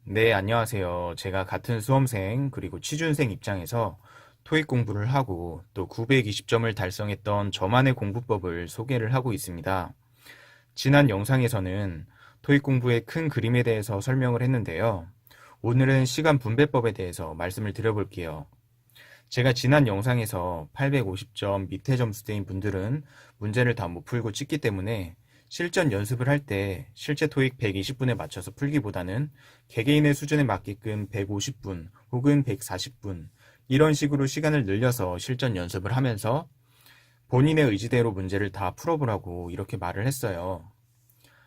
네, 안녕하세요. 제가 같은 수험생 그리고 취준생 입장에서 토익 공부를 하고 또 920점을 달성했던 저만의 공부법을 소개를 하고 있습니다. 지난 영상에서는 토익 공부의 큰 그림에 대해서 설명을 했는데요. 오늘은 시간 분배법에 대해서 말씀을 드려볼게요. 제가 지난 영상에서 850점 밑에 점수대인 분들은 문제를 다 못 풀고 찍기 때문에 실전 연습을 할 때 실제 토익 120분에 맞춰서 풀기보다는 개개인의 수준에 맞게끔 150분 혹은 140분 이런 식으로 시간을 늘려서 실전 연습을 하면서 본인의 의지대로 문제를 다 풀어보라고 이렇게 말을 했어요.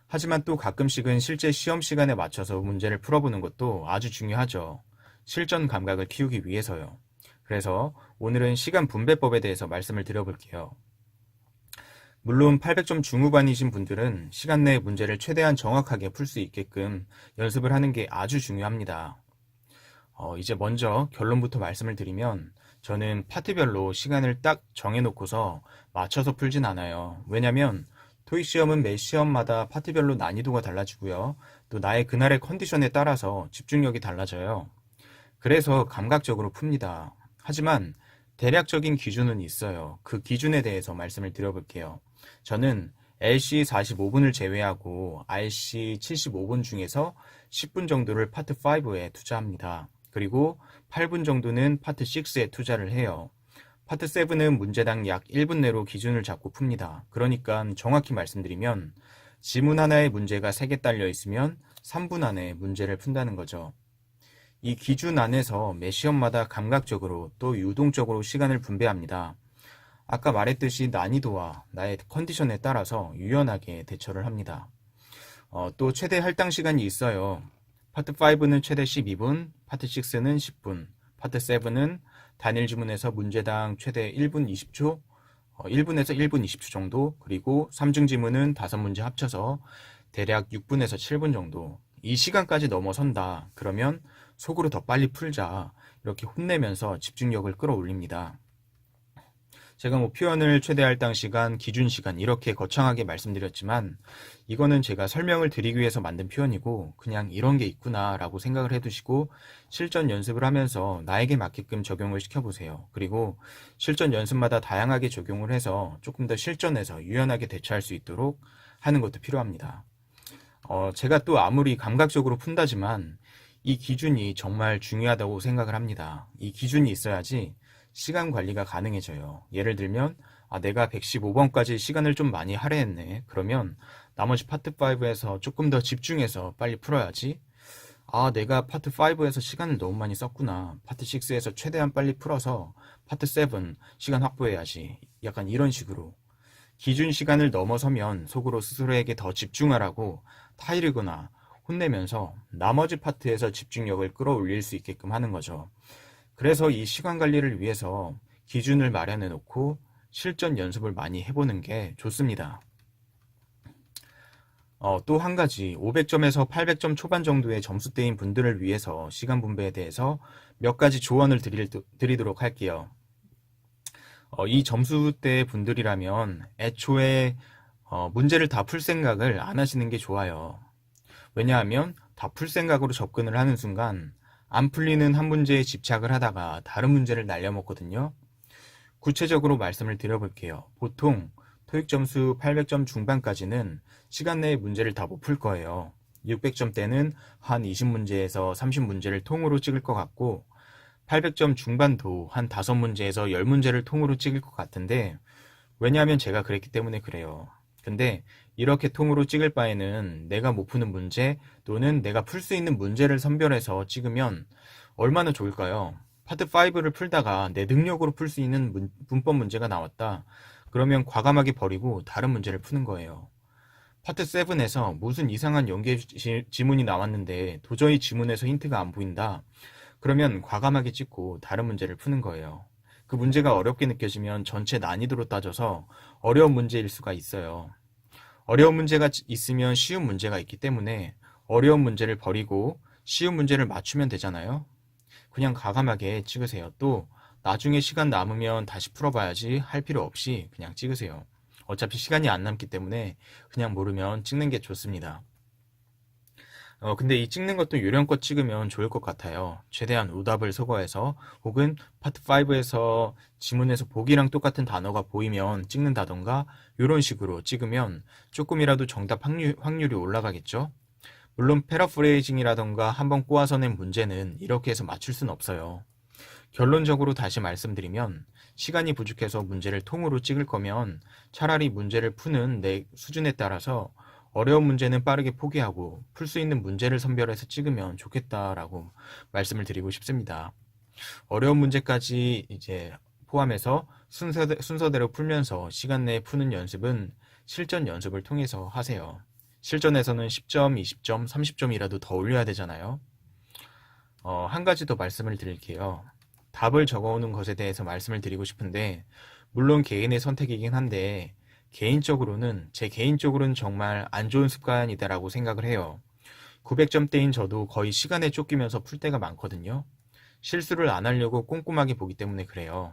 하지만 또 가끔씩은 실제 시험 시간에 맞춰서 문제를 풀어보는 것도 아주 중요하죠. 실전 감각을 키우기 위해서요. 그래서 오늘은 시간 분배법에 대해서 말씀을 드려볼게요. 물론 800점 중후반이신 분들은 시간 내에 문제를 최대한 정확하게 풀 수 있게끔 연습을 하는 게 아주 중요합니다. 이제 먼저 결론부터 말씀을 드리면 저는 파트별로 시간을 딱 정해놓고서 맞춰서 풀진 않아요. 왜냐면 토익 시험은 매 시험마다 파트별로 난이도가 달라지고요. 또 나의 그날의 컨디션에 따라서 집중력이 달라져요. 그래서 감각적으로 풉니다. 하지만 대략적인 기준은 있어요. 그 기준에 대해서 말씀을 드려볼게요. 저는 LC 45분을 제외하고 RC 75분 중에서 10분 정도를 파트 5에 투자합니다. 그리고 8분 정도는 파트 6에 투자를 해요. 파트 7은 문제당 약 1분 내로 기준을 잡고 풉니다. 그러니까 정확히 말씀드리면 지문 하나에 문제가 3개 딸려 있으면 3분 안에 문제를 푼다는 거죠. 이 기준 안에서 매 시험마다 감각적으로 또 유동적으로 시간을 분배합니다. 아까 말했듯이 난이도와 나의 컨디션에 따라서 유연하게 대처를 합니다. 또 최대 할당 시간이 있어요. 파트 5는 최대 12분, 파트 6는 10분, 파트 7은 단일 지문에서 문제당 최대 1분 20초, 1분에서 1분 20초 정도, 그리고 3중 지문은 5문제 합쳐서 대략 6분에서 7분 정도. 이 시간까지 넘어선다. 그러면 속으로 더 빨리 풀자. 이렇게 혼내면서 집중력을 끌어올립니다. 제가 표현을 최대 할당 시간, 기준 시간 이렇게 거창하게 말씀드렸지만 이거는 제가 설명을 드리기 위해서 만든 표현이고 그냥 이런 게 있구나 라고 생각을 해두시고 실전 연습을 하면서 나에게 맞게끔 적용을 시켜보세요. 그리고 실전 연습마다 다양하게 적용을 해서 조금 더 실전에서 유연하게 대처할 수 있도록 하는 것도 필요합니다. 제가 또 아무리 감각적으로 푼다지만 이 기준이 정말 중요하다고 생각을 합니다. 이 기준이 있어야지 시간 관리가 가능해져요. 예를 들면 내가 115번까지 시간을 좀 많이 할애했네. 그러면 나머지 파트 5에서 조금 더 집중해서 빨리 풀어야지. 내가 파트 5에서 시간을 너무 많이 썼구나. 파트 6에서 최대한 빨리 풀어서 파트 7 시간 확보해야지. 약간 이런 식으로. 기준 시간을 넘어서면 속으로 스스로에게 더 집중하라고 타이르거나 혼내면서 나머지 파트에서 집중력을 끌어올릴 수 있게끔 하는 거죠. 그래서 이 시간 관리를 위해서 기준을 마련해 놓고 실전 연습을 많이 해보는 게 좋습니다. 또 한 가지 500점에서 800점 초반 정도의 점수대인 분들을 위해서 시간 분배에 대해서 몇 가지 조언을 드리도록 할게요. 이 점수대 분들이라면 애초에 문제를 다 풀 생각을 안 하시는 게 좋아요. 왜냐하면 다 풀 생각으로 접근을 하는 순간 안 풀리는 한 문제에 집착을 하다가 다른 문제를 날려먹거든요. 구체적으로 말씀을 드려볼게요. 보통 토익 점수 800점 중반까지는 시간 내에 문제를 다 못 풀 거예요. 600점대는 한 20문제에서 30문제를 통으로 찍을 것 같고 800점 중반도 한 5문제에서 10문제를 통으로 찍을 것 같은데 왜냐하면 제가 그랬기 때문에 그래요. 근데 이렇게 통으로 찍을 바에는 내가 못 푸는 문제 또는 내가 풀 수 있는 문제를 선별해서 찍으면 얼마나 좋을까요? 파트 5를 풀다가 내 능력으로 풀 수 있는 문법 문제가 나왔다. 그러면 과감하게 버리고 다른 문제를 푸는 거예요. 파트 7에서 무슨 이상한 연계 지문이 나왔는데 도저히 지문에서 힌트가 안 보인다. 그러면 과감하게 찍고 다른 문제를 푸는 거예요. 그 문제가 어렵게 느껴지면 전체 난이도로 따져서 어려운 문제일 수가 있어요. 어려운 문제가 있으면 쉬운 문제가 있기 때문에 어려운 문제를 버리고 쉬운 문제를 맞추면 되잖아요. 그냥 과감하게 찍으세요. 또 나중에 시간 남으면 다시 풀어봐야지 할 필요 없이 그냥 찍으세요. 어차피 시간이 안 남기 때문에 그냥 모르면 찍는 게 좋습니다. 근데 이 찍는 것도 요령껏 찍으면 좋을 것 같아요. 최대한 오답을 소거해서 혹은 파트 5에서 지문에서 보기랑 똑같은 단어가 보이면 찍는다던가 이런 식으로 찍으면 조금이라도 정답 확률이 올라가겠죠? 물론 패러프레이징이라던가 한번 꼬아서 낸 문제는 이렇게 해서 맞출 순 없어요. 결론적으로 다시 말씀드리면 시간이 부족해서 문제를 통으로 찍을 거면 차라리 문제를 푸는 내 수준에 따라서 어려운 문제는 빠르게 포기하고 풀 수 있는 문제를 선별해서 찍으면 좋겠다라고 말씀을 드리고 싶습니다. 어려운 문제까지 이제 포함해서 순서대로 풀면서 시간 내에 푸는 연습은 실전 연습을 통해서 하세요. 실전에서는 10점, 20점, 30점이라도 더 올려야 되잖아요. 한 가지 더 말씀을 드릴게요. 답을 적어오는 것에 대해서 말씀을 드리고 싶은데, 물론 개인의 선택이긴 한데, 제 개인적으로는 정말 안 좋은 습관이다라고 생각을 해요. 900점대인 저도 거의 시간에 쫓기면서 풀 때가 많거든요. 실수를 안 하려고 꼼꼼하게 보기 때문에 그래요.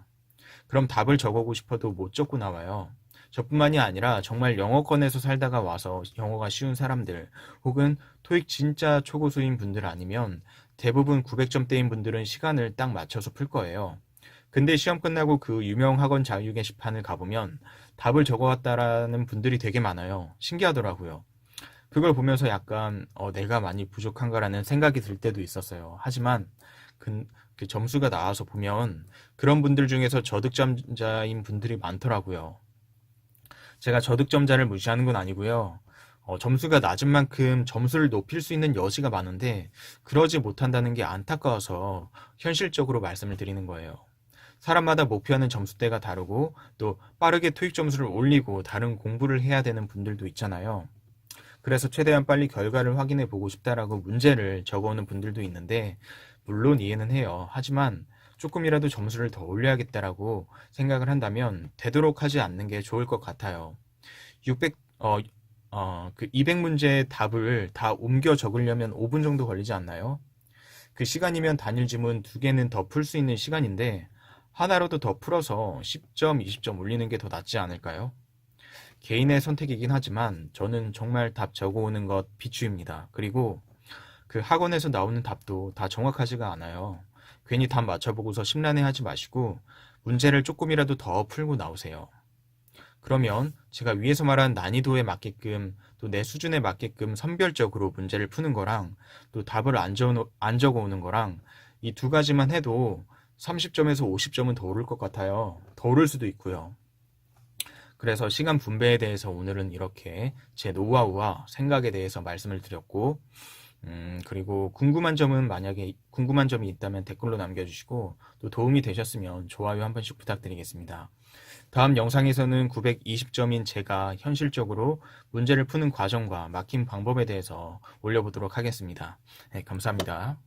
그럼 답을 적어오고 싶어도 못 적고 나와요. 저뿐만이 아니라 정말 영어권에서 살다가 와서 영어가 쉬운 사람들, 혹은 토익 진짜 초고수인 분들 아니면 대부분 900점대인 분들은 시간을 딱 맞춰서 풀 거예요. 근데 시험 끝나고 그 유명 학원 자유 게시판을 가보면 답을 적어왔다라는 분들이 되게 많아요. 신기하더라고요. 그걸 보면서 약간 내가 많이 부족한가라는 생각이 들 때도 있었어요. 하지만 그 점수가 나와서 보면 그런 분들 중에서 저득점자인 분들이 많더라고요. 제가 저득점자를 무시하는 건 아니고요. 점수가 낮은 만큼 점수를 높일 수 있는 여지가 많은데 그러지 못한다는 게 안타까워서 현실적으로 말씀을 드리는 거예요. 사람마다 목표하는 점수대가 다르고 또 빠르게 토익 점수를 올리고 다른 공부를 해야 되는 분들도 있잖아요. 그래서 최대한 빨리 결과를 확인해 보고 싶다라고 문제를 적어오는 분들도 있는데 물론 이해는 해요. 하지만 조금이라도 점수를 더 올려야겠다라고 생각을 한다면 되도록 하지 않는 게 좋을 것 같아요. 200문제의 답을 다 옮겨 적으려면 5분 정도 걸리지 않나요? 그 시간이면 단일 지문 2개는 더 풀 수 있는 시간인데 하나라도 더 풀어서 10점, 20점 올리는 게 더 낫지 않을까요? 개인의 선택이긴 하지만 저는 정말 답 적어오는 것 비추입니다. 그리고 그 학원에서 나오는 답도 다 정확하지가 않아요. 괜히 답 맞춰보고서 심란해하지 마시고 문제를 조금이라도 더 풀고 나오세요. 그러면 제가 위에서 말한 난이도에 맞게끔 또 내 수준에 맞게끔 선별적으로 문제를 푸는 거랑 또 답을 안 적어오는 거랑 이 두 가지만 해도 30점에서 50점은 더 오를 것 같아요. 더 오를 수도 있고요. 그래서 시간 분배에 대해서 오늘은 이렇게 제 노하우와 생각에 대해서 말씀을 드렸고 그리고 만약에 궁금한 점이 있다면 댓글로 남겨주시고 또 도움이 되셨으면 좋아요 한 번씩 부탁드리겠습니다. 다음 영상에서는 920점인 제가 현실적으로 문제를 푸는 과정과 막힌 방법에 대해서 올려보도록 하겠습니다. 네, 감사합니다.